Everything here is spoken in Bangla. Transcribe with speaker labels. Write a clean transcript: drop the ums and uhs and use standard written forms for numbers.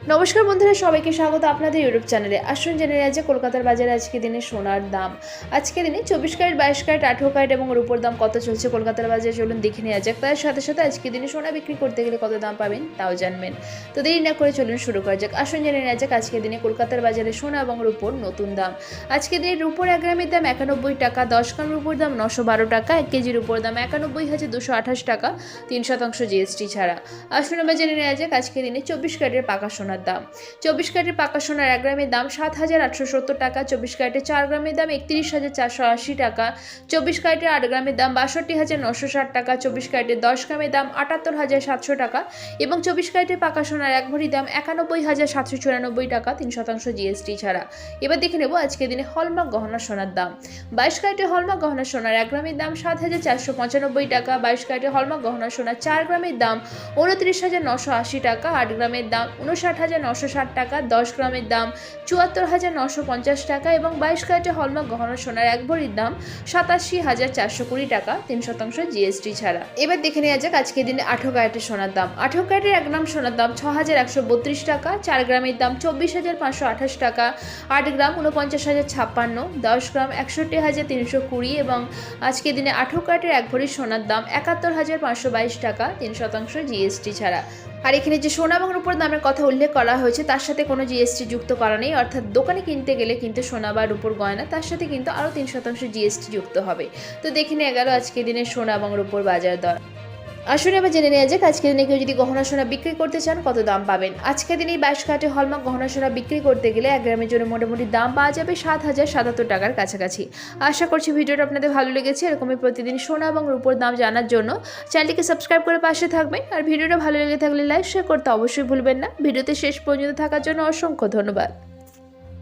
Speaker 1: নমস্কার বন্ধুরা, সবাইকে স্বাগত আপনাদের ইউটিউব চ্যানেলে। আসুন জেনে নেওয়া যাক কলকাতার বাজারে আজকে দিনে সোনার দাম। আজকে দিনে 24 ক্যারেট, 22 ক্যারেট, 18 ক্যারেট এবং রূপোর দাম কত চলছে কলকাতার বাজারে চলুন দেখে নেওয়া যাক। তার সাথে সাথে আজকে দিনে সোনা বিক্রি করতে গেলে কত দাম পাবেন তাও জানবেন। তো দেরি না করে চলুন শুরু করা যাক। আসুন জেনে নেওয়া যাক আজকে দিনে কলকাতার বাজারে সোনা এবং রূপোর নতুন দাম। আজকে দিনে রূপোর 1 গ্রামের দাম 91 টাকা, 10 গ্রাম রূপোর দাম 912 টাকা, 1 কেজি রূপোর দাম 91,228 টাকা, 3% জিএসটি ছাড়া। আসুন আমরা জেনে নেওয়া যাক আজকে দিনে 24 ক্যারেটের পাকা সোনার দাম। 24 ক্যারেটের পাকা সোনার 1 গ্রামের দাম 7,870 টাকা, 24 ক্যারেটের 4 গ্রামের দাম 31,480 টাকা, 24 ক্যারেটের 8 গ্রামের দাম 62,960 টাকা, 24 ক্যারেটের 10 গ্রামের দাম 78,700 টাকা এবং 24 ক্যারেটের পাকা সোনার 1 ভরি দাম 91,794 টাকা, 3% জিএসটি ছাড়া। এবার দেখে নেব আজকে দিনে হলমার্ক গহনা সোনার দাম। 22 ক্যারেটের হলমার্ক গহনা সোনার 1 গ্রামের দাম 7,495 টাকা, 22 ক্যারেটের হলমার্ক গহনা সোনার 4 গ্রামের দাম 29,980 টাকা, 8 গ্রামের দাম 59,960 টাকা, 10 গ্রামের দাম 74,950 টাকা এবং 22 ক্যারেটের হলমার্ক গহনা সোনার 1 ভরির দাম 87,420 টাকা, 3% জিএসটি ছাড়া। এবার দেখে নেওয়া যাক আজকে দিনে 18 ক্যারেটের সোনার দাম। 18 ক্যারেটের 1 গ্রাম সোনার দাম 6,132 টাকা, 4 গ্রামের দাম 24,528 টাকা, 8 গ্রাম 49,056, 10 গ্রাম 61,320 এবং আজকে দিনে 18 ক্যারেটের 1 ভরি সোনার দাম 71,522 টাকা, 3% জিএসটি ছাড়া। আর এখানে যে সোনা এবং রূপোর দামের কথা উল্লেখ করা হয়েছে তার সাথে কোনো জিএসটি যুক্ত করা নেই, অর্থাৎ দোকানে কিনতে গেলে কিন্তু সোনা বা রূপোর গয়না তার সাথে কিন্তু আরও 3% জিএসটি যুক্ত হবে। তো দেখে নেওয়া গেল আজকে দিনের সোনা এবং রূপোর বাজার দর। আসলে এবার জেনে নেওয়া যাক আজকে দিনে কেউ যদি গহনা সোনা বিক্রি করতে চান কত দাম পাবেন। আজকে দিনে 22 ক্যারেটের হলমার্ক গহনা সোনা বিক্রি করতে গেলে 1 গ্রামের জন্য মোটামুটি দাম পাওয়া যাবে 7,077 টাকার কাছাকাছি। আশা করছি ভিডিওটা আপনাদের ভালো লেগেছে। এরকমই প্রতিদিন সোনা এবং রূপোর দাম জানার জন্য চ্যানেলটিকে সাবস্ক্রাইব করে পাশে থাকবেন। আর ভিডিওটা ভালো লেগে থাকলে লাইক শেয়ার করতে অবশ্যই ভুলবেন না। ভিডিওতে শেষ পর্যন্ত থাকার জন্য অসংখ্য ধন্যবাদ।